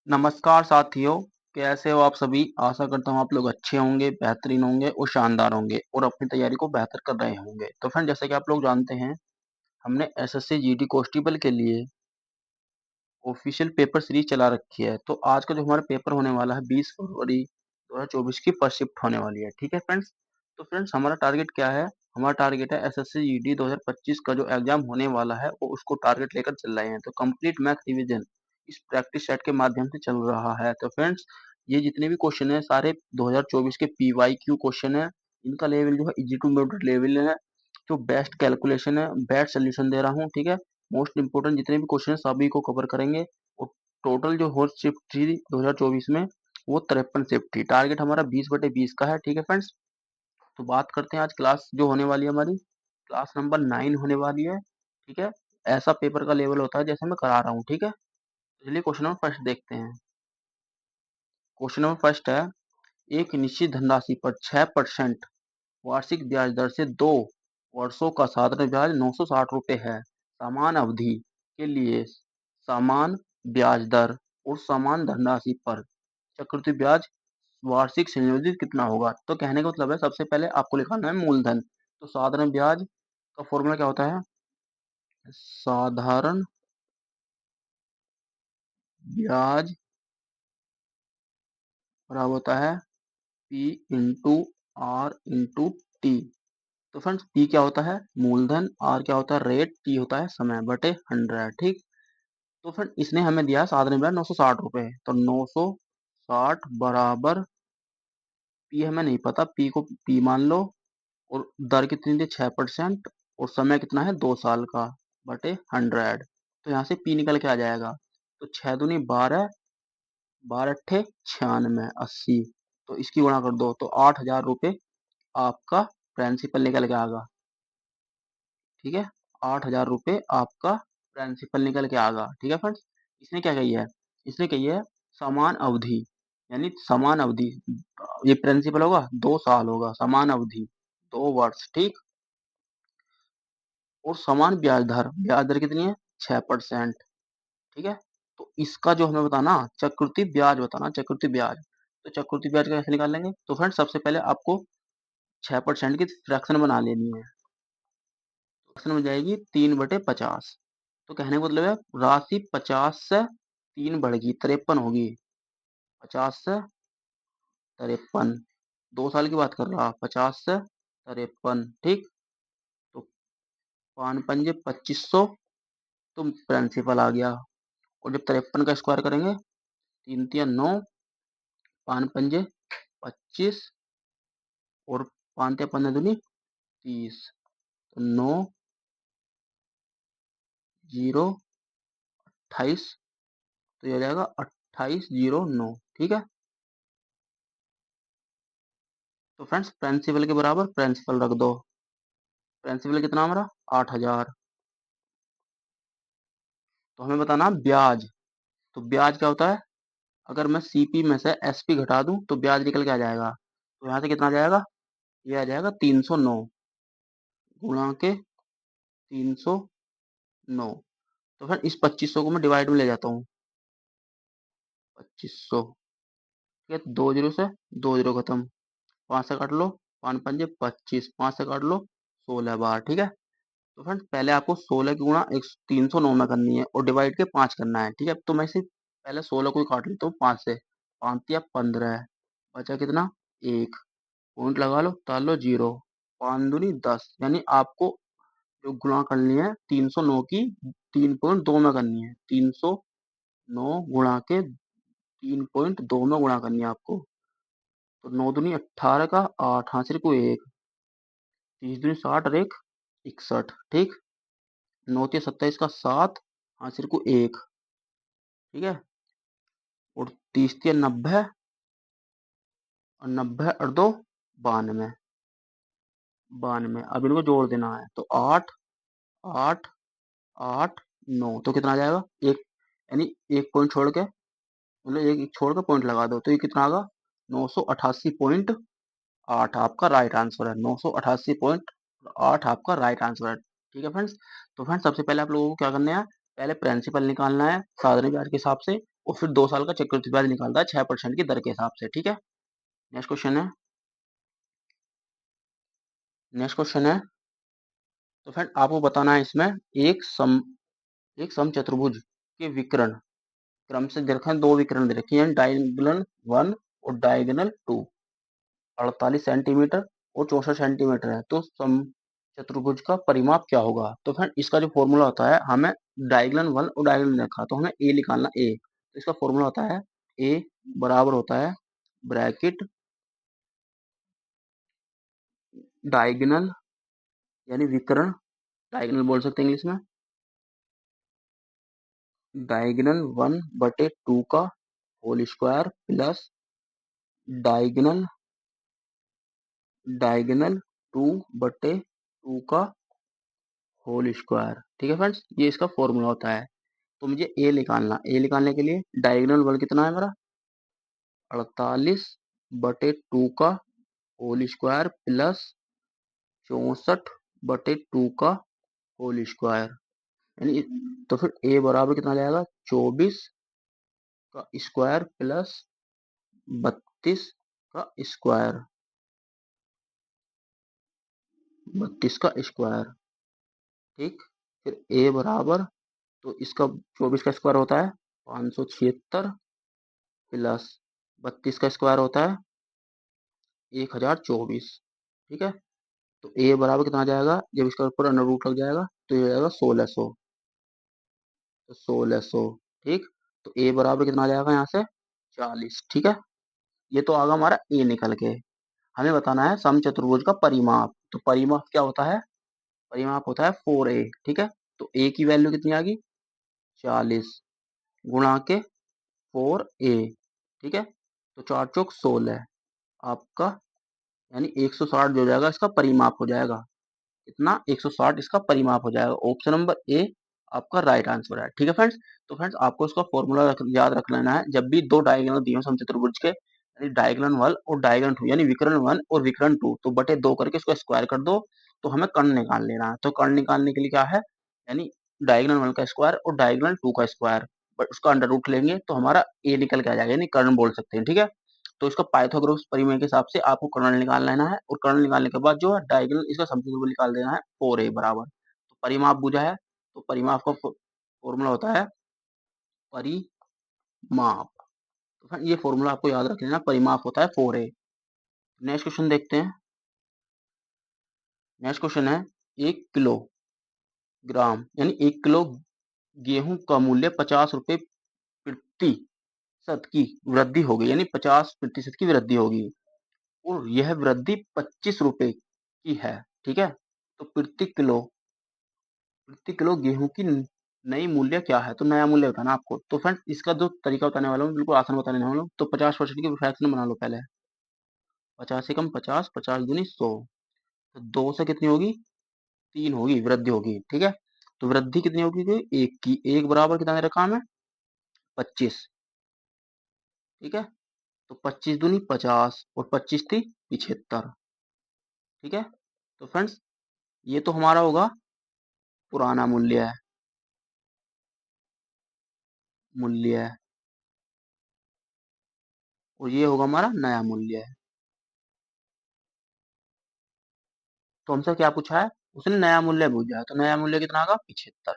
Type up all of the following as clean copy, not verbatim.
नमस्कार साथियों, कैसे हो आप सभी? आशा करता हूँ आप लोग अच्छे होंगे, बेहतरीन होंगे और शानदार होंगे और अपनी तैयारी को बेहतर कर रहे होंगे। तो फ्रेंड, जैसे कि आप लोग जानते हैं, हमने एसएससी जीडी कांस्टेबल के लिए ऑफिशियल पेपर सीरीज चला रखी है। तो आज का जो हमारा पेपर होने वाला है 20 फरवरी 2024 की फर्स्ट शिफ्ट होने वाली है। ठीक है फ्रेंड्स? तो फ्रेंड्स, हमारा टारगेट क्या है? हमारा टारगेट है एसएससी जीडी 2025 का जो एग्जाम होने वाला है वो उसको टारगेट लेकर चल रहे हैं। तो कंप्लीट मैथ रिवीजन इस प्रैक्टिस सेट के माध्यम से चल रहा है। तो फ्रेंड्स, ये जितने भी क्वेश्चन है सारे 2024 के पीवाईक्यू क्वेश्चन है। इनका लेवल जो है इजी टू मॉडरेट लेवल है। जो बेस्ट कैलकुलेशन है, बेस्ट सोल्यूशन दे रहा हूँ। ठीक है? मोस्ट इंपोर्टेंट जितने भी क्वेश्चन है सभी को कवर करेंगे। और टोटल जो होस्ट शिफ्ट थी 2024 में वो 53 शिफ्ट थी। टारगेट हमारा 20/20 का है। ठीक है फ्रेंड्स? तो बात करते हैं आज क्लास जो होने वाली है हमारी, क्लास नंबर 9 होने वाली है। ठीक है? ऐसा पेपर का लेवल होता है जैसे मैं करा रहा हूँ। ठीक है? चलिए क्वेश्चन नंबर फर्स्ट देखते हैं। क्वेश्चन नंबर फर्स्ट है, एक निश्चित धनराशि पर 6% वार्षिक ब्याज दर से 2 वर्षों का साधारण ब्याज 960 रुपये है। समान अवधि के लिए समान ब्याज दर और समान धनराशि पर चक्रवृद्धि ब्याज वार्षिक संयोजित कितना होगा? तो कहने का मतलब है, सबसे पहले आपको निकालना है मूलधन। तो साधारण ब्याज का फॉर्मूला क्या होता है? साधारण ब्याज बराबर होता है P into R into T. तो फ्रेंड्स, पी क्या होता है? मूलधन। आर क्या होता है? रेट। टी होता है समय बटे 100। ठीक? तो फ्रेंड, इसने हमें दिया साधारण ब्याज 960 रुपये। तो 960 बराबर पी हमें नहीं पता, पी को पी मान लो। और दर कितनी थी? 6%। और समय कितना है? 2 साल का बटे 100। तो यहाँ से पी निकल के आ जाएगा। तो 6 दूनी 12, 12 अट्ठे 96, 80। तो इसकी गुणा कर दो तो 8,000 रुपये आपका प्रिंसिपल निकल के आएगा। ठीक है? 8,000 रुपये आपका प्रिंसिपल निकल के आएगा। ठीक है फ्रेंड्स? इसने क्या कही है? इसने कही है समान अवधि, यानी समान अवधि। ये प्रिंसिपल होगा 2 साल होगा, समान अवधि 2 वर्ष। ठीक? और समान ब्याज दर, ब्याज दर कितनी है? 6%। ठीक है? तो इसका जो हमें बताना, चक्रवृद्धि ब्याज बताना, चक्रवृद्धि ब्याज। तो चक्रवृद्धि ब्याज कैसे निकाल लेंगे? तो फ्रेंड्स, सबसे पहले आपको 6% की फ्रैक्शन बना लेनी है। फ्रैक्शन में जाएगी 3/50। तो कहने का मतलब है राशि 50 से 3 बढ़ेगी, 53 होगी। 50 से 53, 2 साल की बात कर रहा। 50 से 53। ठीक? तो 5 पंजे 2500, तो प्रिंसिपल आ गया। और जब 53 का स्क्वायर करेंगे, 3 तिया 9, 5 पंजे 25 और 5 तिया 15 दूनी 30। तो 9, 0, 28। तो ये हो जाएगा 2809। ठीक है? तो फ्रेंड्स, प्रिंसिपल के बराबर प्रिंसिपल रख दो। प्रिंसिपल कितना हमारा? 8,000। तो हमें बताना ब्याज। तो ब्याज क्या होता है? अगर मैं सीपी में से एसपी घटा दूं तो ब्याज निकल के आ जाएगा। तो यहाँ से कितना आ जाएगा? ये आ जाएगा 309 गुणा के 309। तो फिर इस 2500 को मैं डिवाइड में ले जाता हूँ। 2500। ठीक है? 2 जीरो से 2 जीरो खत्म। 5 से काट लो, 5 पंजे 25, 5 से काट लो 16 बार। ठीक है? तो फ्रेंड्स, पहले आपको 16 की गुणा 309 में करनी है और डिवाइड के 5 करना है। ठीक है? तो मैं सिर्फ पहले 16 को ही काट लेता हूँ 5 से। 5 तिया 15, बचा कितना? 1। पॉइंट लगा लो, तार लो 0। 5 दूनी 10, यानी आपको जो गुणा करनी है 309 की 3.2 में करनी है। 309 गुणा के 3.2 में गुणा करनी है आपको। तो 9 दूनी 18 का 8, हासिल को 1। 30 दूनी 60 और 1 61। ठीक? 9 तिया 27 का 7, हासिल को 1। ठीक है? और 30 तिया 90 और 90 और 2 92। 92, अब इनको जोड़ देना है। तो 8, 8, 8, 9। तो कितना आ जाएगा? एक, यानी एक पॉइंट छोड़ के, मतलब एक छोड़ के पॉइंट लगा दो तो ये कितना आएगा? 988.8 आपका राइट आंसर है। 988.8 आपका राइट आंसर है। ठीक है फ्रेंड्स? तो फ्रेंड्स, सबसे पहले आप लोगों को क्या करना है? पहले प्रिंसिपल निकालना है साधारण ब्याज के हिसाब से। और फिर 2 साल का चक्रवृद्धि ब्याज निकालता है 6% की दर के हिसाब से, ठीक है। नेक्स्ट क्वेश्चन है, तो फ्रेंड आपको बताना है इसमें एक समचतुर्भुज के विकर्ण क्रम से दे रखे हैं, 2 विकर्ण दे रखे हैं, डायगोनल 1 और डायगोनल 2, 48 सेंटीमीटर और 64 सेंटीमीटर है, तो समचतुर्भुज का परिमाप क्या होगा। तो फ्रेंड इसका जो फॉर्मूला होता है, हमें डायगोनल 1 और डायगोनल रखा, तो हमें ए निकालना, ए, तो इसका फॉर्मूला होता है ए बराबर होता है ब्रैकेट डायगोनल यानी विकर्ण, डायगोनल बोल सकते हैं इंग्लिश में, डायगोनल 1/2 का whole square plus diagonal diagonal 2/2 का होल स्क्वायर, ठीक है फ्रेंड्स, ये इसका फॉर्मूला होता है। तो मुझे ए निकालना, ए निकालने के लिए डायगोनल बल कितना है मेरा 48/2 का होल स्क्वायर प्लस 64/2 का होल स्क्वायर, यानी तो फिर ए बराबर कितना जाएगा 24 का स्क्वायर प्लस 32 का स्क्वायर, 32 का स्क्वायर, ठीक। फिर ए बराबर, तो इसका 24 का स्क्वायर होता है 576 प्लस 32 का स्क्वायर होता है 1024, ठीक है। तो ए बराबर कितना आ जाएगा, जब इसका ऊपर अंडर रूट लग जाएगा तो ये हो जाएगा 1600, तो 1600, ठीक। तो ए बराबर कितना आ जाएगा यहाँ से 40, ठीक है। ये तो आगा हमारा ए निकल के, हमें बताना है समचतुर्भुज का परिमाप, तो परिमाप क्या होता है, परिमाप होता है 4a, ठीक है। तो ए की वैल्यू कितनी आ गई 40 गुणा के 4a, ठीक है। तो 4 चौक 16 आपका, यानी 160 जो हो जाएगा इसका परिमाप हो जाएगा, कितना 160 इसका परिमाप हो जाएगा। ऑप्शन नंबर ए आपका राइट आंसर है, ठीक है फ्रेंड्स। तो फ्रेंड्स आपको इसका फॉर्मूला याद रख लेना है, जब भी 2 डायगोनल दिए हो समचतुर्भुज के, यानी डायगोनल 1 और डायगोनल 2, यानी विकर्ण 1 और विकर्ण 2, तो बटे 2 करके इसको स्क्वायर कर दो, तो हमें कर्ण निकाल लेना है। तो कर्ण निकालने के लिए क्या है, यानी डायगोनल 1 का स्क्वायर और डायगोनल 2 का स्क्वायर, बट उसका अंडर रूट लेंगे तो हमारा ए निकल के आ जाएगा, यानी कर्ण बोल सकते हैं, ठीक है। तो इसका पाइथागोरस प्रमेय के हिसाब से आपको कर्ण निकाल लेना है, और कर्ण निकालने के बाद जो है डायगोनल इसका समचतुर्भुज निकाल देना है 4a बराबर, तो परिमाप बुझा है, तो परिमाप का फॉर्मूला होता है परिमाप, तो ये फॉर्मूला आपको याद रख लेना, परिमाप होता है 4a। नेक्स्ट क्वेश्चन देखते हैं। नेक्स्ट क्वेश्चन है 1 किलोग्राम यानी 1 किलो गेहूं का मूल्य 50 रुपए प्रतिशत की वृद्धि होगी, यानी 50% की वृद्धि होगी, और यह वृद्धि 25 रुपए की है, ठीक है। तो प्रति किलो गेहूं की नई मूल्य क्या है, तो नया मूल्य बताना आपको। तो फ्रेंड्स इसका जो तरीका बताने वाला हूँ बिल्कुल आसान बताने वाला हूँ। तो 50% की फ्रैक्शन बना लो पहले, 50 से कम 50, 50 दूनी 100, तो 2 से कितनी होगी 3 होगी, वृद्धि होगी, ठीक है। तो वृद्धि कितनी होगी, एक की, एक बराबर कितना दे रखा है 25, ठीक है। तो 25 दूनी 50 और 25 थी 75, ठीक है। तो फ्रेंड्स ये तो हमारा होगा पुराना मूल्य है, मूल्य है, और ये होगा हमारा नया मूल्य है। तो हमसे क्या पूछा है, उसने नया मूल्य पूछा है, तो नया मूल्य कितना होगा 75,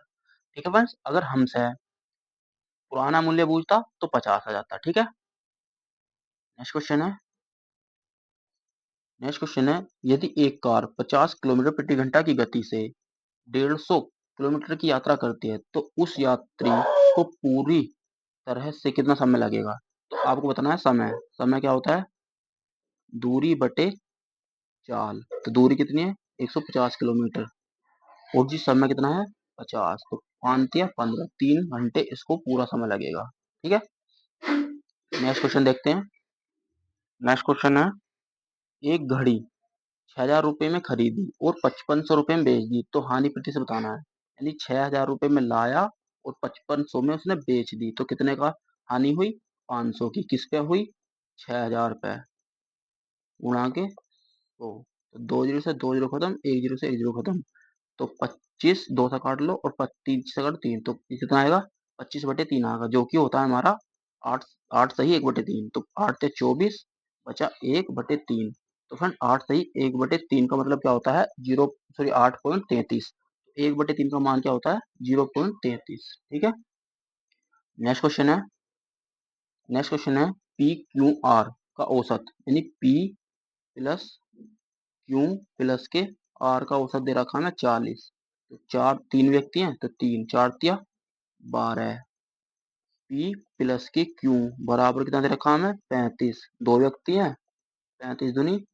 ठीक है फ्रेंड्स। अगर हमसे पुराना मूल्य पूछता तो 50 आ जाता, ठीक है। नेक्स्ट क्वेश्चन है, नेक्स्ट क्वेश्चन है, यदि एक कार 50 किलोमीटर प्रति घंटा की गति से 150 किलोमीटर की यात्रा करती है, तो उस यात्री को पूरी तरह से कितना समय लगेगा। तो आपको बताना है समय, समय क्या होता है दूरी बटे चाल, तो दूरी कितनी है 150 किलोमीटर, और जी समय कितना है 50, तो 5 या 15, 3 घंटे इसको पूरा समय लगेगा, ठीक है। नेक्स्ट क्वेश्चन देखते हैं। नेक्स्ट क्वेश्चन है, एक घड़ी 6,000 रुपए में खरीदी और 5500 रुपए में बेच दी, तो हानि प्रतिशत बताना है, यानी 6,000 रुपए में लाया और 5500 में उसने बेच दी, तो कितने का हानि हुई 500 की, किस पे हुई 6,000 पे, गुणा के तो 2 जीरो से 2 जीरो खत्म, 1 जीरो से 1 जीरो खत्म, तो 25 2 से काट लो और 3 से काट 3, तो कितना आएगा 25/3 आएगा, जो कि होता है हमारा 8 8 सही 1/3, तो 8 से 24 बचा 1/3। तो फ्रेंड 8 सही 1/3 का मतलब क्या होता है 8.33। 1/3 का मान क्या होता है 0.33। ठीक है। नेक्स्ट क्वेश्चन है पी क्यू आर का औसत, यानी पी प्लस क्यू प्लस के आर का औसत दे रखा है 40। तो चार, तीन व्यक्ति हैं तो 3 4 तिया 12। पी प्लस की क्यू बराबर कितना दे रखा हमें 35। दो व्यक्ति हैं, 35 दूनी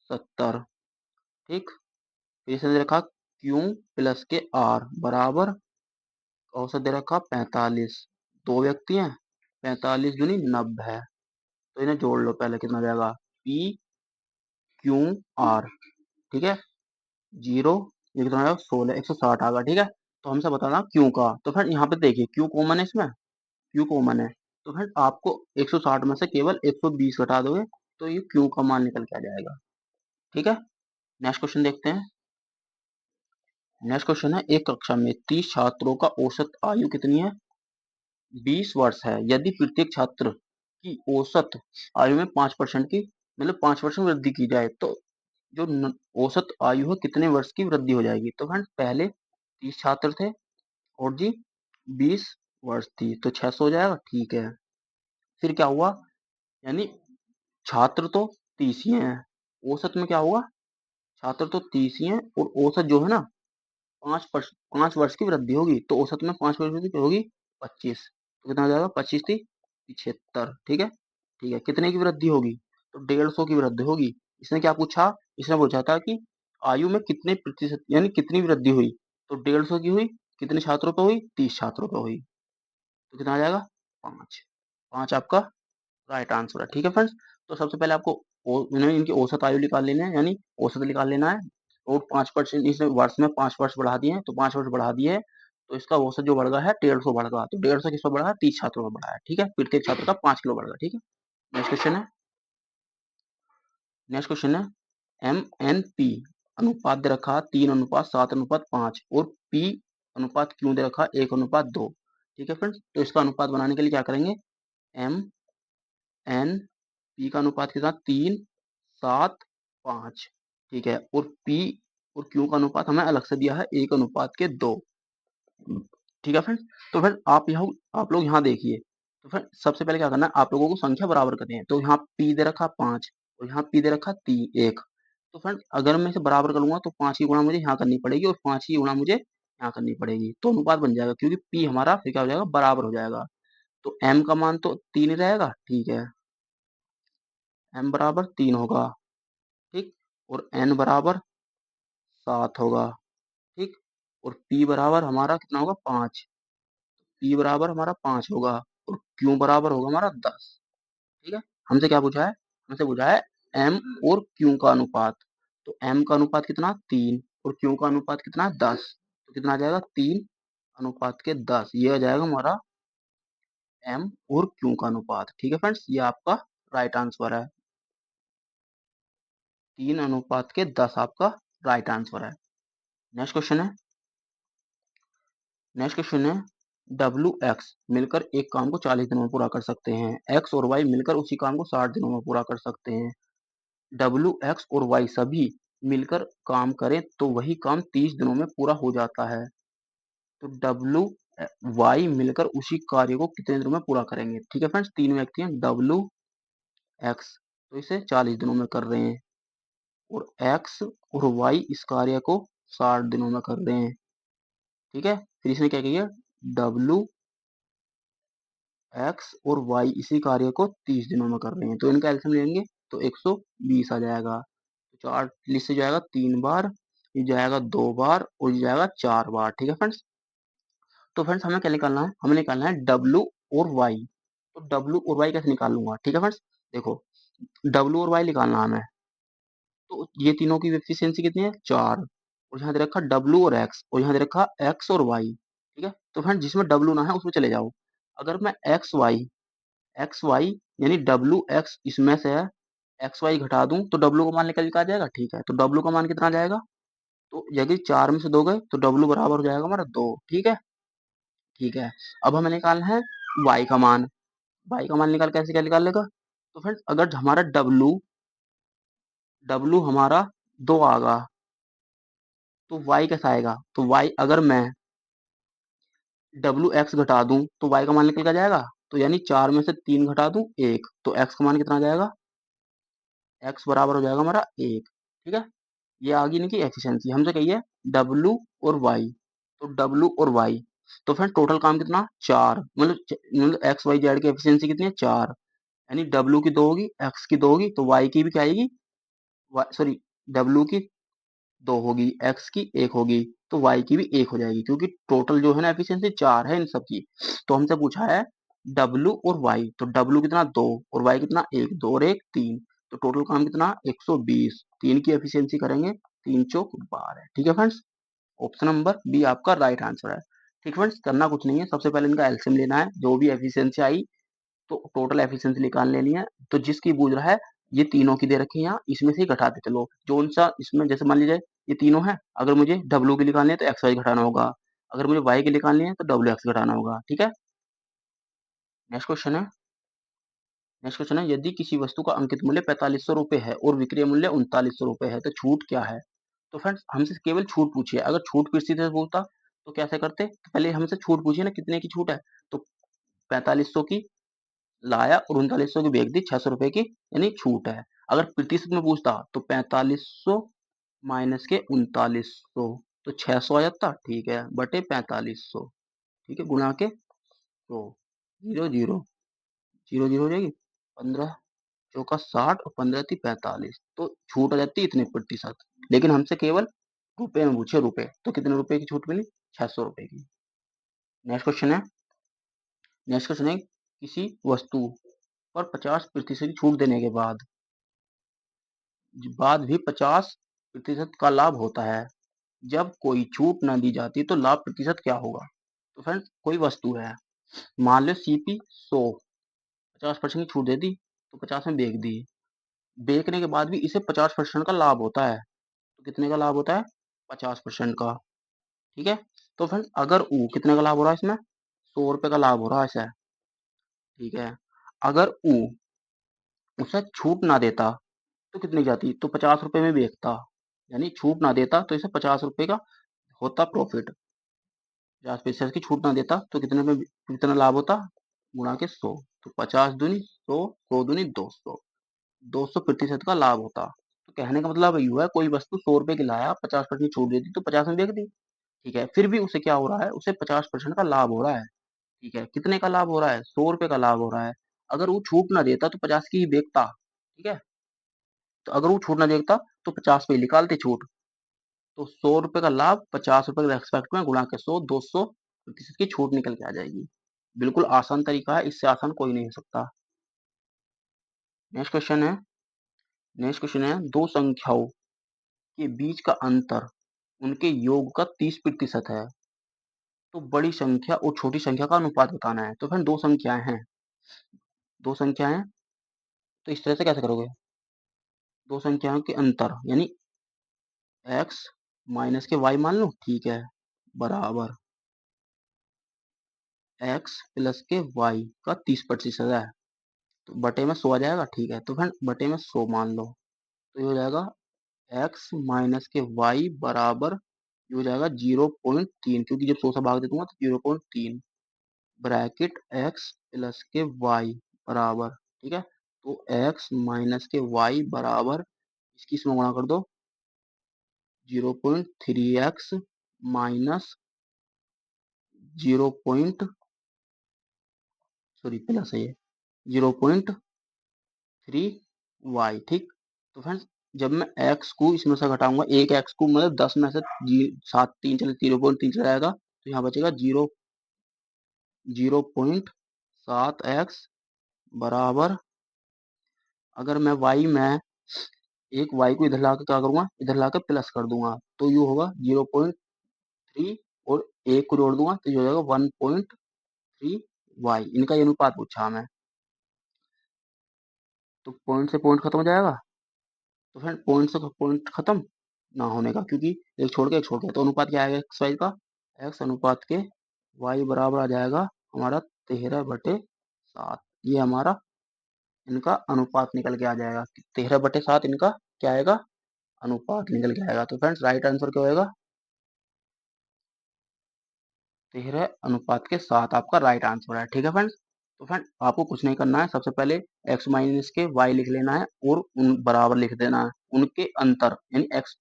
70। ठीक। फिर से दे रखा क्यू प्लस के आर बराबर औसत दे रखा 45। दो व्यक्ति हैं, 45 दूनी 90। तो इन्हें जोड़ लो, पहले कितना जाएगा पी क्यू आर। ठीक है। 0, ये कितना आएगा 16, 160 आ गया। ठीक है। तो हमसे बताना क्यू का। तो फिर यहाँ पे देखिए क्यू कॉमन है, इसमें क्यू कॉमन है, तो फिर आपको 160 में से केवल 120 घटा दोगे तो ये क्यू का मान निकल के आ जाएगा। ठीक है। नेक्स्ट क्वेश्चन देखते हैं। नेक्स्ट क्वेश्चन है एक कक्षा में 30 छात्रों का औसत आयु कितनी है 20 वर्ष है। यदि प्रत्येक छात्र की औसत आयु में 5% की, मतलब 5% वृद्धि की जाए तो जो औसत आयु है कितने वर्ष की वृद्धि हो जाएगी। तो फ्रेंड पहले 30 छात्र थे और जी 20 वर्ष थी, तो 600 हो जाएगा। ठीक है। फिर क्या हुआ, यानी छात्र तो 30 ही हैं, औसत में क्या हुआ, छात्र तो 30 ही हैं और औसत जो है ना 5 वर्ष की वृद्धि होगी, तो औसत में 5% की होगी 25। तो कितना हो जाएगा 25 थी 75। ठीक है। ठीक है। कितने की वृद्धि होगी, तो 150 की वृद्धि होगी। इसने क्या पूछा, इसने पूछा था कि आयु में कितने प्रतिशत यानी कितनी वृद्धि हुई, तो 150 की हुई, कितने छात्रों पे हुई 30 छात्रों पे हुई। तो कितना आ जाएगा 5। 5 आपका राइट आंसर है। ठीक है फ्रेंड्स। तो सबसे पहले आपको इनकी औसत आयु निकाल लेना है, यानी औसत निकाल लेना है। और 5% इस वर्ष में 5 वर्ष बढ़ा दिए हैं, तो 5 वर्ष बढ़ा दिए हैं, तो इसका औसत जो बढ़ गया है 150 बढ़ गया। तो 150 किस पर बढ़ा है 30 छात्रों पर बढ़ा है। ठीक है। प्रत्येक छात्र का 5 किलो बढ़ गया। ठीक है। नेक्स्ट क्वेश्चन है नेक्स्ट क्वेश्चन है एम एन पी अनुपात दे रखा 3:7:5 और पी अनुपात क्यों दे रखा 1:2। ठीक है फ्रेंड्स। तो इसका अनुपात बनाने के लिए क्या करेंगे, एम एन पी का अनुपात कितना 3:7:5। ठीक है। और पी और क्यू का अनुपात हमें अलग से दिया है 1:2। ठीक है फ्रेंड्स। तो फिर आप लोग यहाँ देखिए। तो फिर सबसे पहले क्या करना है, आप लोगों को संख्या बराबर करनी है। तो यहाँ पी दे रखा 5 और यहाँ पी दे रखा 1। तो फ्रेंड अगर मैं इसे बराबर करूंगा तो 5 की गुणा मुझे यहाँ करनी पड़ेगी और 5 की गुणा मुझे यहाँ करनी पड़ेगी, तो अनुपात बन जाएगा, क्योंकि पी हमारा फिर क्या हो जाएगा बराबर हो जाएगा। तो एम का मान तो 3 ही रहेगा। ठीक है। एम बराबर 3 होगा। ठीक। और एन बराबर 7 होगा। ठीक। और पी बराबर हमारा कितना होगा 5। पी बराबर हमारा 5 होगा और क्यू बराबर होगा हमारा 10। ठीक है। हमसे क्या पूछा है, हमसे पूछा है एम और क्यू का अनुपात। तो एम का अनुपात कितना 3 और क्यू का अनुपात कितना 10। तो कितना आ जाएगा 3:10। ये आ जाएगा हमारा एम और क्यू का अनुपात। ठीक है फ्रेंड्स। ये आपका राइट आंसर है। 3:10 आपका राइट आंसर है। नेक्स्ट क्वेश्चन है नेक्स्ट क्वेश्चन है डब्ल्यू एक्स मिलकर एक काम को 40 दिनों में पूरा कर सकते हैं, एक्स और वाई मिलकर उसी काम को 60 दिनों में पूरा कर सकते हैं। डब्ल्यू एक्स और वाई सभी मिलकर काम करें तो वही काम 30 दिनों में पूरा हो जाता है। तो डब्ल्यू वाई मिलकर उसी कार्य को कितने दिनों में पूरा करेंगे। ठीक है फ्रेंड्स। तीन व्यक्ति हैं, डब्ल्यू एक्स तो इसे 40 दिनों में कर रहे हैं और एक्स और वाई इस कार्य को 60 दिनों में कर रहे हैं। ठीक है। फिर इसने क्या किया, डब्ल्यू एक्स और वाई इसी कार्य को 30 दिनों में कर रहे हैं, तो इनका एल्सियम लेंगे तो 120 आ जाएगा। तो 40 से जाएगा 3 बार, ये जाएगा 2 बार और ये जाएगा 4 बार। ठीक है फ्रेंड्स। तो फ्रेंड्स हमें क्या निकालना है, हमें निकालना है डब्ल्यू और वाई। तो डब्ल्यू और वाई कैसे निकाल लूंगा। ठीक है फ्रेंड्स। देखो डब्ल्यू और वाई निकालना है हमें, तो ये तीनों की एफिशिएंसी कितनी है 4। और यहाँ दे रखा डब्ल्यू और एक्स और यहाँ दे रखा एक्स और वाई। ठीक है। तो फ्रेंड जिसमें डब्ल्यू ना है उसमें चले जाओ। अगर मैं एक्स वाई यानी डब्ल्यू एक्स इसमें से है, एक्स वाई घटा दूं तो डब्ल्यू का मान निकल के आ जाएगा। ठीक है। तो डब्ल्यू का मान कितना आ जाएगा, तो यदि 4 में से 2 गए तो डब्ल्यू बराबर हो जाएगा हमारा 2। ठीक है। ठीक है। अब हमें निकालना है वाई का मान। y का मान निकाल कैसे क्या निकाल लेगा। तो फ्रेंड्स अगर हमारा w हमारा 2 आ गया तो y कैसा आएगा। तो y अगर मैं x घटा दूं तो y का मान निकल कर जाएगा। तो यानी 4 में से 3 घटा दूं 1 तो x का मान कितना आ जाएगा। x बराबर हो जाएगा हमारा 1। ठीक है, ये आ गई इनकी एफिशिएंसी। हमसे कहिए W और Y। तो W और Y, तो फ्रेंड टोटल काम कितना 4, मतलब एक्स वाई जेड की एफिशिएंसी कितनी है 4। यानी W की 2 होगी, X की 2 होगी, तो Y की भी क्या आएगी, सॉरी W की 2 होगी, X की 1 होगी, तो Y की भी 1 हो जाएगी, क्योंकि टोटल जो है ना एफिशिएंसी 4 है इन सब की। तो हमसे पूछा है W और Y, तो W कितना 2 और Y कितना 1, 2 और 1 3, तो टोटल काम कितना 120। 3 की एफिशिएंसी करेंगे 3 चौक 12 है। ठीक है फ्रेंड्स, ऑप्शन नंबर बी आपका राइट आंसर है। ठीक फ्रेंड्स, करना कुछ नहीं है, सबसे पहले इनका एलसीएम लेना है, जो भी एफिशिएंसी आई तो टोटल एफिशिएंसी निकाल लेनी है। तो जिसकी पूछ रहा है ये तीनों की दे रखी है यहाँ, इसमें से ही घटाते चलो। जो सा इसमें जैसे मान लीजिए ये तीनों है, अगर मुझे डब्ल्यू की निकालनी है तो एक्स वाई घटाना होगा, अगर मुझे वाई की निकालनी है तो डब्ल्यू एक्स घटाना होगा। ठीक है, नेक्स्ट क्वेश्चन है। नेक्स्ट क्वेश्चन है, यदि किसी वस्तु का अंकित मूल्य 4500 रुपए है और विक्रय मूल्य 3900 रुपए है तो छूट क्या है। तो फ्रेंड्स हमसे केवल छूट पूछिए, अगर छूट किसी से पूछता तो कैसे करते, तो पहले हमसे छूट पूछिए ना कितने की छूट है, तो 4500 की लाया और 3900 की बेच दी, 600 रुपए की यानी छूट है। अगर प्रतिशत में पूछता तो 4500 माइनस के 3900, तो 600 आ जाता। ठीक है, बटे 4500, ठीक है, गुणा के तो 0 0 0 0 हो जाएगी, 15 चौका 60 और 15 थी 45, तो छूट आ जाती इतने प्रतिशत। लेकिन हमसे केवल रुपए में पूछे, रुपए, तो कितने रुपए की छूट मिली 600 रुपए की। नेक्स्ट क्वेश्चन है। नेक्स्ट क्वेश्चन है, किसी वस्तु पर 50% की छूट देने के बाद भी 50% का लाभ होता है, जब कोई छूट ना दी जाती तो लाभ प्रतिशत क्या होगा। तो फ्रेंड्स कोई वस्तु है, मान लो सीपी 100, 50% की छूट दे दी तो 50 में बेच दी, बेचने के बाद भी इसे 50% का लाभ होता है। तो कितने का लाभ होता है 50% का। ठीक है, तो फ्रेंड्स अगर ऊ कितने का लाभ हो रहा है इसमें 100 रुपए का लाभ हो रहा है इसे। ठीक है, अगर ऊ उसे छूट ना देता तो कितनी जाती, तो 50 रुपए में बेचता, यानी छूट ना देता तो इसे 50 रुपए का होता प्रॉफिट। 50% की छूट ना देता तो कितने में कितना लाभ होता, गुणा के 100, तो 50 दूनी 100, 100 दूनी 200, 200% का लाभ होता। तो कहने का मतलब ये हुआ है, कोई वस्तु 100 रुपए की लाया, 50% छूट देती तो 50 में बेच दी। ठीक है, फिर भी उसे क्या हो रहा है, उसे 50% का लाभ हो रहा है। ठीक है, कितने का लाभ हो रहा है 100 रुपए का लाभ हो रहा है। अगर वो छूट ना देता तो 50 की ही बेचता। ठीक है, तो अगर वो छूट ना देता तो 50 पे ही निकालते छूट, तो 100 रुपए का लाभ 50 रुपए के रेस्पेक्ट में गुणा के 100, 200% की छूट निकल के आ जाएगी। बिल्कुल आसान तरीका है, इससे आसान कोई नहीं हो सकता। नेक्स्ट क्वेश्चन है। नेक्स्ट क्वेश्चन है, दो संख्याओं के बीच का अंतर उनके योग का 30% है, तो बड़ी संख्या और छोटी संख्या का अनुपात बताना है। तो फिर दो संख्याएं हैं, दो संख्याएं, तो इस तरह से कैसे करोगे, दो संख्याओं के अंतर यानी x माइनस के y मान लो, ठीक है, बराबर x प्लस के y का 30% है, तो बटे में 100 आ जाएगा। ठीक है, तो फ्रेंड बटे में 100 मान लो, तो ये हो जाएगा x माइनस के y बराबर, ये हो जाएगा 0.3, क्योंकि जब 100 से भाग देता हूँ तो 0.3 ब्रैकेट x प्लस के y बराबर। ठीक है, तो x माइनस के y बराबर, इसकी इसमें गुणा कर दो, 0.3x माइनस 0. सॉरी प्लस है ये, 0.3y। ठीक, तो फ्रेंड्स जब मैं x को इसमें से घटाऊंगा, एक x को मतलब 10 में से 7 3 चले 0.3 चला जाएगा, तो यहाँ बचेगा 0.7x बराबर, अगर मैं y में एक y को इधर लाकर क्या करूंगा, इधर लाकर प्लस कर दूंगा, तो ये होगा 0.3 और एक को जोड़ दूंगा तो ये हो जाएगा 1.3y। इनका ये अनुपात पूछा हमें, तो पॉइंट से पॉइंट खत्म हो जाएगा। तो फ्रेंड पॉइंट से पॉइंट खत्म ना होने का, क्योंकि एक छोड़ के, तो अनुपात क्या आएगा एक्स वाई का, एक्स अनुपात के वाई बराबर आ जाएगा हमारा 13/7। ये हमारा इनका अनुपात निकल के आ जाएगा। 13/7 इनका क्या आएगा, अनुपात निकल के आएगा। तो फ्रेंड्स राइट आंसर क्या होगा, 13:7 आपका राइट आंसर है। ठीक है फ्रेंड्स, तो फ्रेंड आपको कुछ नहीं करना है, सबसे पहले x माइनस के y लिख लेना है और उन बराबर लिख देना है, उनके अंतर यानी x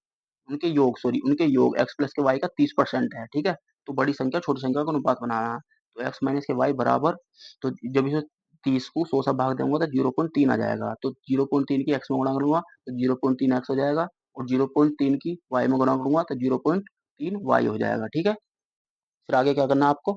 उनके योग सॉरी उनके योग x प्लस के y का 30% है। ठीक है, तो बड़ी संख्या छोटी संख्या का अनुपात बनाना है। तो x माइनस के y बराबर, तो जब इसे 30 को 100 से भाग देंगे तो 0.3 आ जाएगा। तो 0.3 की x में गुणा करूंगा तो 0.3 x हो जाएगा, और 0.3 की y में गुणा करूंगा तो 0.3 y हो जाएगा। ठीक है, फिर आगे क्या करना है आपको,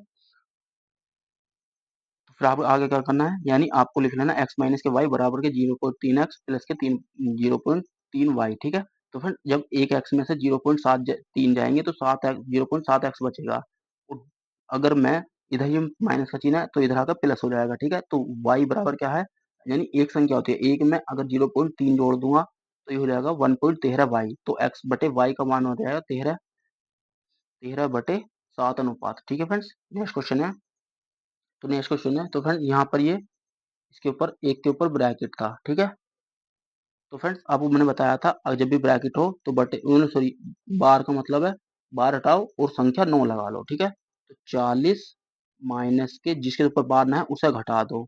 तो फिर आपको आगे क्या करना है, यानी आपको लिख लेना x माइनस के y बराबर के 0.3x प्लस के 0.3y। ठीक है, तो फिर जब एक x में से 0.3 जाएंगे तो 0.7x बचेगा, और अगर मैं इधर ये माइनस का चिन्ह है तो इधर आकर प्लस हो जाएगा। ठीक है, तो y बराबर क्या है, यानी एक संख्या होती है, एक में अगर 0.3 जोड़ दूंगा तो ये हो जाएगा 1.13y। तो x बटे y का मान हो जाएगा 13:7 अनुपात। ठीक है फ्रेंड्स, नेक्स्ट क्वेश्चन है, तो नेक्स्ट क्वेश्चन है, तो फ्रेंड यहाँ पर ये इसके ऊपर एक के ऊपर ब्रैकेट था। ठीक है, तो फ्रेंड्स आपको मैंने बताया था अगर जब भी ब्रैकेट हो तो बटे सॉरी बार का मतलब है बार हटाओ और संख्या 9 लगा लो। ठीक है, तो 40 माइनस के जिसके ऊपर बार ना है उसे घटा दो,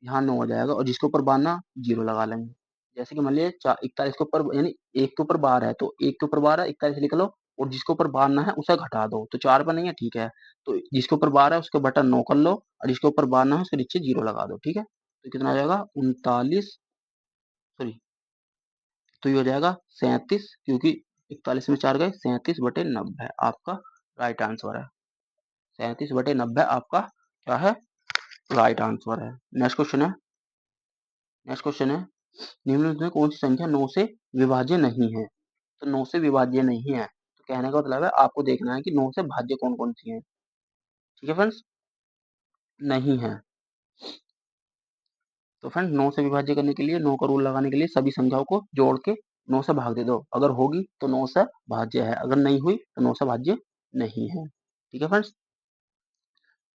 यहाँ 9 हो जाएगा, और जिसके ऊपर बार ना 0 लगा लेंगे। जैसे कि मान लीजिए 41 के ऊपर यानी एक के ऊपर बार है तो एक के ऊपर बार है 41 लिख लो, और जिसके ऊपर बार ना है उसे घटा दो, तो 4 पर नहीं है। ठीक है, तो जिसके ऊपर बार है उसके बटन 9 कर लो, और जिसके ऊपर बार ना है उसके नीचे 0 लगा दो। ठीक है, तो कितना आ जाएगा 39 सॉरी तो ये हो जाएगा 37, क्योंकि 41 में 4 गए, 37/90 आपका राइट आंसर है। 37/90 आपका क्या है, राइट आंसर है। नेक्स्ट क्वेश्चन है, नेक्स्ट क्वेश्चन है, निम्नलिखित में कौन सी संख्या 9 से विभाज्य नहीं है। तो 9 से विभाज्य नहीं है, तो कहने का मतलब है आपको देखना है कि 9 से भाज्य कौन कौन सी है। ठीक है फ्रेंड्स, नहीं है, तो फ्रेंड्स 9 से विभाज्य करने के लिए 9 का रूल लगाने के लिए सभी संख्याओं को जोड़ के 9 से भाग दे दो, अगर होगी तो 9 से भाज्य है, अगर नहीं हुई तो 9 से भाज्य नहीं है। ठीक है फ्रेंड्स,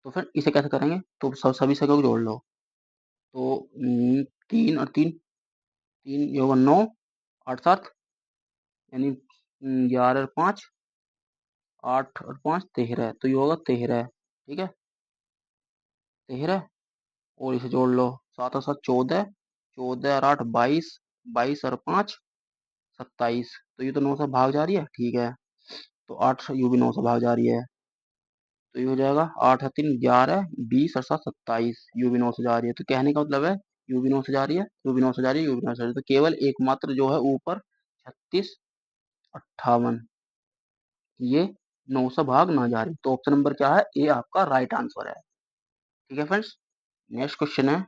तो फिर इसे कैसे करेंगे, तो सभी संख्याओं को जोड़ लो, तो 3 और 3, 3 ये होगा 9, 8 7 यानी 11 और 5, 8 और 5 13, तो ये होगा 13। ठीक है, 13, और इसे जोड़ लो, 7 और 7 14, 14 और 8 22, 22 और 5 27, तो ये तो 9 से भाग जा रही है। ठीक है, तो 8 यू भी 9 से भाग जा रही है, तो ये हो जाएगा 8 और 3 11, 20 और 7 27, यू भी 9 से जा रही है। तो कहने का मतलब है यू भी 9 से जा रही है, यू भी 9 से जा रही है, यू भी 9 से जा रही है, तो केवल एकमात्र जो है ऊपर 36 58 ये 9 से भाग ना जा रही, तो ऑप्शन नंबर क्या है, ए आपका राइट आंसर है। ठीक है फ्रेंड्स, नेक्स्ट क्वेश्चन है,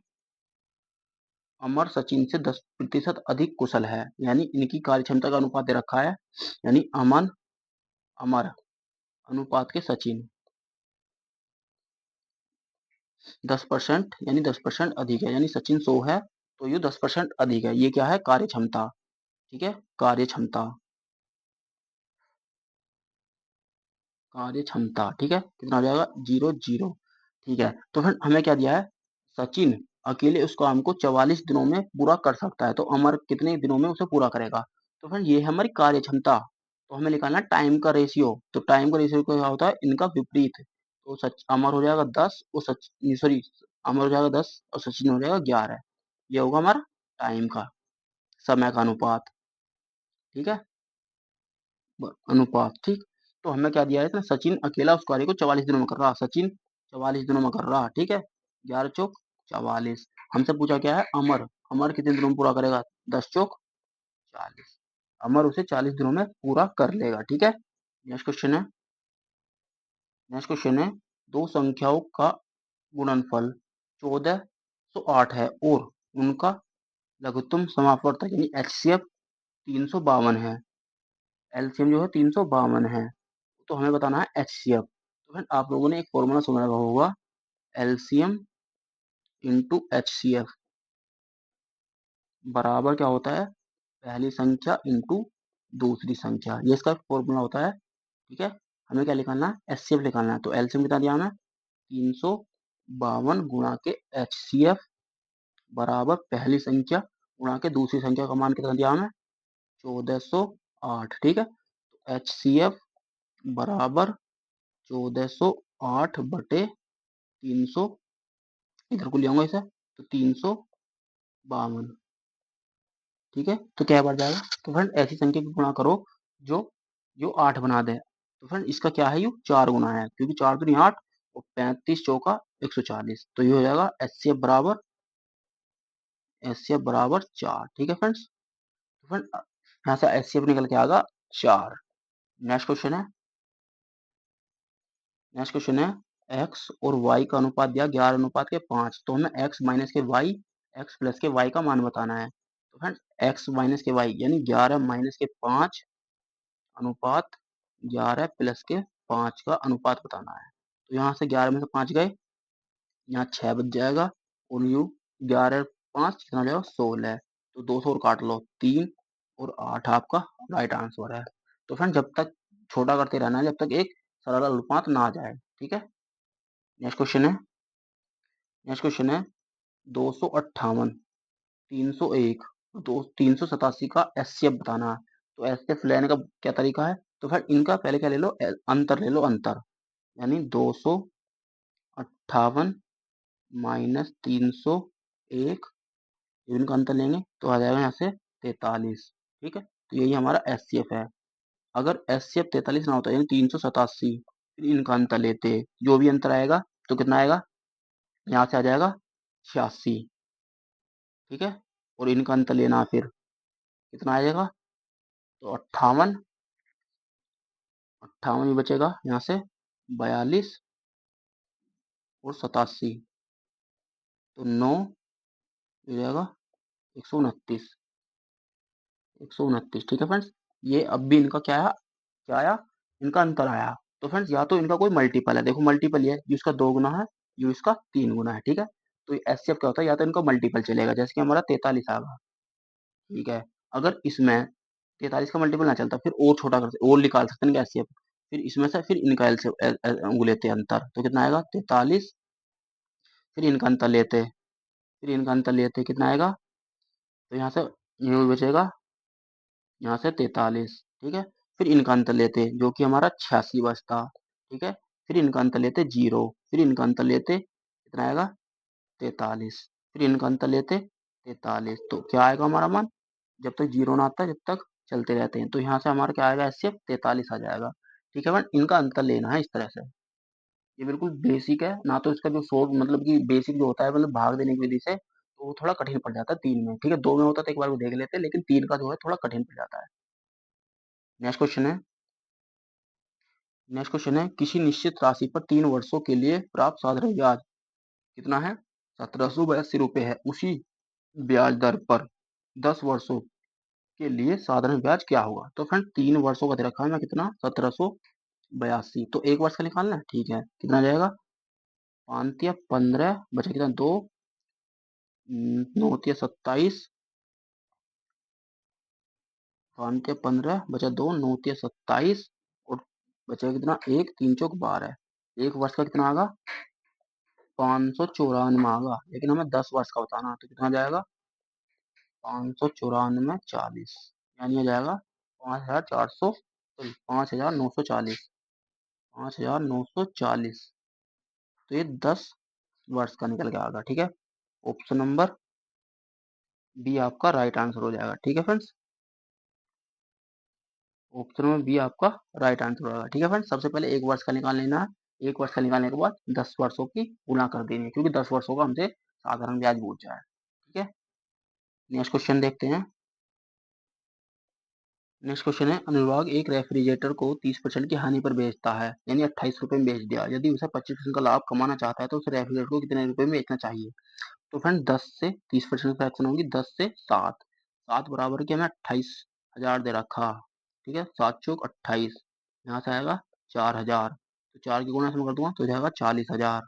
अमर सचिन से 10% अधिक कुशल है, यानी इनकी कार्य क्षमता का अनुपात दे रखा है, यानी अमन अमर अनुपात के सचिन 10% यानी 10% अधिक है, यानी सचिन 100 है तो ये 10% अधिक है। ये क्या है, कार्य क्षमता। ठीक है, कार्य क्षमता, कार्य क्षमता। ठीक है, कितना हो जाएगा 0 0। ठीक है, तो फिर हमें क्या दिया है, सचिन अकेले उस काम को 44 दिनों में पूरा कर सकता है, तो अमर कितने दिनों में उसे पूरा करेगा। तो फिर ये है हमारी कार्य क्षमता, तो हमें निकालना है टाइम का रेशियो। तो टाइम का रेशियो क्या होता है, इनका विपरीत, तो सच अमर हो जाएगा 10 और सच सॉरी अमर हो जाएगा 10 और सचिन हो जाएगा 11। ये होगा हमारा टाइम का, समय का अनुपात। ठीक है, अनुपात। ठीक, तो हमें क्या दिया है ना, सचिन अकेला उस कार्य को 44 दिनों में कर रहा, सचिन 44 दिनों में कर रहा। ठीक है, 11 चौक 44। हमसे पूछा क्या है, अमर अमर कितने दिनों में पूरा करेगा, 10 चौक 40, अमर उसे 40 दिनों में पूरा कर लेगा। ठीक है, नेक्स्ट क्वेश्चन है, नेक्स्ट क्वेश्चन है, दो संख्याओं का गुणनफल 1408 है और उनका लघुत्तम समापवर्तक यानी एचसीएफ 352 है, एलसीएम जो है 352 है, तो हमें बताना है एचसीएफ। तो फ्रेंड आप लोगों ने एक फॉर्मूला सुना होगा, एलसीएम इंटू एचसीएफ बराबर क्या होता है, पहली संख्या इंटू दूसरी संख्या, ये इसका फॉर्मूला होता है। ठीक है, हमें क्या निकालना है, एचसीएफ निकालना है, तो एलसीएम कितना दिया हमें 352 गुणा के एचसीएफ बराबर पहली संख्या गुणा के दूसरी संख्या का मान कितना दिया हमें, 1408। ठीक है, तो HCF बराबर 1408 बटे 300, इधर को ले आऊंगा इसे, तो 352। ठीक है, तो क्या बढ़ जाएगा, तो फ्रेंड ऐसी संख्या की गुणा करो जो जो 8 बना दे। तो फ्रेंड इसका क्या है, ये 4 गुना है, क्योंकि 4 दूनी 8 और 35 चौका 140, तो ये हो जाएगा एचसीएफ बराबर 4। ठीक है फ्रेंड्स, तो फ्रेंड यहाँ से एचसीएफ निकल के आएगा 4। नेक्स्ट क्वेश्चन है, एक्स और वाई का अनुपात दिया 11:5, तो हमें एक्स माइनस के वाई, एक्स प्लस के वाई का मान बताना है। तो फ्रेंड एक्स माइनस के वाई यानी 11 माइनस के 5 अनुपात 11 प्लस के 5 का अनुपात बताना है। तो यहाँ से 11 में से 5 गए, यहाँ 6 बच जाएगा, और यू 11 5 कितना जाएगा 16, तो 200 और काट लो 3 और 8 आपका राइट आंसर है। तो फ्रेंड जब तक छोटा करते रहना है, जब तक एक सरल अनुपात ना आ जाए। ठीक है, नेक्स्ट क्वेश्चन है, 258, 301, 387 का एचसीएफ बताना है। तो एचसीएफ लेने का क्या तरीका है, तो फिर इनका पहले क्या ले लो, अंतर ले लो, अंतर यानी 258 माइनस 301, इनका अंतर लेंगे तो आ जाएगा यहाँ से 43। ठीक है, तो यही हमारा एचसीएफ है। अगर एचसीएफ 43 ना होता यानी 387, फिर इनका अंतर लेते, जो भी अंतर आएगा तो कितना आएगा, यहाँ से आ जाएगा 86। ठीक है, और इनका अंतर लेना फिर कितना आ जाएगा, तो 58, 58 भी बचेगा यहाँ से, 42 और 87, तो 9 हो जाएगा 129, 129। ठीक है फ्रेंड्स, ये अब भी इनका क्या आया, इनका अंतर आया। तो फ्रेंड्स या तो इनका कोई मल्टीपल है, देखो मल्टीपल ये है, ये इसका 2 गुना है, ये इसका 3 गुना है। ठीक है, तो एचसीएफ क्या होता है, या तो इनका मल्टीपल चलेगा, जैसे कि हमारा 43 आ गया। ठीक है, अगर इसमें 43 का मल्टीपल ना चलता, फिर और छोटा कर और निकाल सकते हैं एचसीएफ, फिर इसमें से फिर इनका लेते हैं अंतर, तो कितना आएगा 43, फिर इनका अंतर लेते, कितना आएगा, तो यहाँ से ये बचेगा यहाँ से 43। ठीक है, फिर इनका अंतर लेते जो कि हमारा 86 बचता। ठीक है, फिर इनका अंतर लेते 0, फिर इनका अंतर लेते कितना आएगा 43, फिर इनका अंतर लेते 43, तो क्या आएगा हमारा मान, जब तक 0 ना आता जब तक चलते रहते हैं, तो यहाँ से हमारा क्या आएगा, एचसीएफ 43 आ जाएगा। ठीक है, बट इनका अंतर लेना है इस तरह से, ये बिल्कुल बेसिक है ना, तो इसका जो सोर्स मतलब कि बेसिक जो होता है मतलब भाग देने की विधि से, तो वो थोड़ा कठिन पड़ जाता है 3 में। ठीक है, 2 में होता तो एक बार वो देख लेते, लेकिन 3 का जो है थोड़ा कठिन पड़ जाता है। नेक्स्ट क्वेश्चन है, किसी निश्चित राशि पर 3 वर्षों के लिए प्राप्त साधारण ब्याज कितना है, 1782 रुपये है। उसी ब्याज दर पर 10 वर्षों के लिए साधारण ब्याज क्या होगा। तो फ्रेंड 3 वर्षों का दे रखा है मैं, कितना 1782, तो एक वर्ष का निकालना है। ठीक है, कितना जाएगा, 5 या 15 बचा कितना 2, 9 या 27, 5 या 15 बचा 2, 9 या 27, और बचा कितना 1, 3 चौक 12, एक वर्ष का कितना आगा 594 आगा, लेकिन हमें 10 वर्ष का बताना, तो कितना जाएगा 594 40, यानी आ जाएगा 5400, 5940, 5940, तो ये 10 वर्ष का निकल के आएगा। ठीक है, ऑप्शन नंबर बी आपका राइट आंसर हो जाएगा। ठीक है फ्रेंड्स, ऑप्शन नंबर बी आपका राइट आंसर होगा। ठीक है फ्रेंड्स, सबसे पहले एक वर्ष का निकाल लेना है, एक वर्ष का निकालने के बाद 10 वर्षों की गुणा कर देनी है, क्योंकि 10 वर्षों का हमसे साधारण ब्याज पूछ जाए। ठीक है, नेक्स्ट क्वेश्चन देखते हैं। नेक्स्ट क्वेश्चन है, अनुराग एक रेफ्रिजरेटर को 30% की हानि पर बेचता है, यानी 28 रुपए में बेच दिया। यदि उसे 25% का लाभ कमाना चाहता है तो उसे रेफ्रिजरेटर को कितने रुपए में बेचना चाहिए। तो फ्रेंड 10 से 30% फ्रैक्शन होगी, 10 से 7, 7 बराबर के हमें 28,000 दे रखा। ठीक है, 7 चौक 28, यहाँ से आएगा 4,000, तो 4 की गुणा से मैं कर दूंगा तो जाएगा 40,000।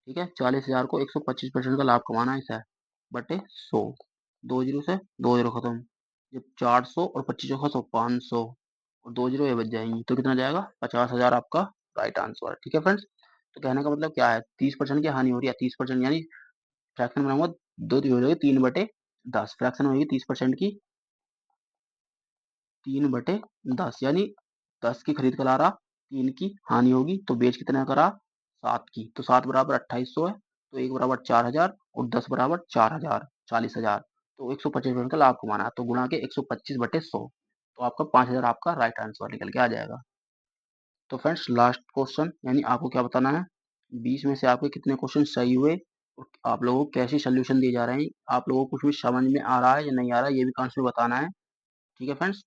ठीक है, 40,000 को 125% का लाभ कमाना है इसे, बटे 100, 2 जीरो से 2 जीरो खत्म, जब 400 और 25 का 100, 500 और 2 जीरो ये बच जाएंगी, तो कितना जाएगा 50,000 आपका राइट आंसर है। ठीक है फ्रेंड्स, तो कहने का मतलब क्या है, 30% की हानि हो रही है, 30% यानी फ्रैक्शन बनाऊंगा 2 हो जाएगी 3/10, फ्रैक्शन होगी 30% की 3/10, यानी 10 की खरीद कर ला रहा, 3 की हानि होगी, तो बेच कितना करा 7 की, तो 7 बराबर 2800 है, तो 1 बराबर 4000 और 10 बराबर 4000, 40,000, तो 125% का लाभ कमाना है, तो गुणा के 125/100, तो आपका 5000 आपका राइट आंसर निकल के आ जाएगा। तो फ्रेंड्स लास्ट क्वेश्चन, यानी आपको क्या बताना है 20 में से आपके कितने क्वेश्चन सही हुए और आप लोगों को कैसे सोल्यूशन दिए जा रहे हैं, आप लोगों को कुछ भी समझ में आ रहा है या नहीं आ रहा है, ये भी कमेंट्स में बताना है। ठीक है फ्रेंड्स,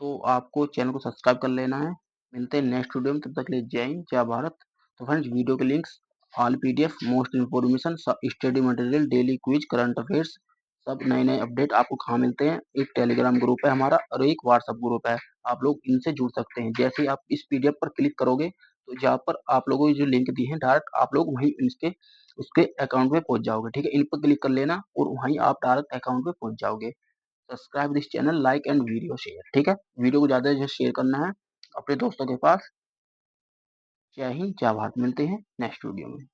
तो आपको चैनल को सब्सक्राइब कर लेना है। मिलते हैं नेक्स्ट वीडियो में, तब तक के लिए जय हिंद जय भारत। तो फ्रेंड्स वीडियो के links, all PDF, most information, study material, daily quiz, current affairs, सब नए नए अपडेट आपको कहाँ मिलते हैं, एक टेलीग्राम ग्रुप है हमारा और एक व्हाट्सएप ग्रुप है, आप लोग इनसे जुड़ सकते हैं। जैसे ही आप इस पीडीएफ पर क्लिक करोगे तो जहाँ पर आप लोगों को जो लिंक दी है डायरेक्ट आप लोग वहीं इसके उसके अकाउंट में पहुंच जाओगे। ठीक है, इन पर क्लिक कर लेना और वहीं आप डायरेक्ट अकाउंट में पहुंच जाओगे। Subscribe this channel, like and video share. ठीक है, वीडियो को ज़्यादा से ज़्यादा शेयर करना है अपने दोस्तों के पास। जय हिंद जय भारत, मिलते हैं नेक्स्ट वीडियो में।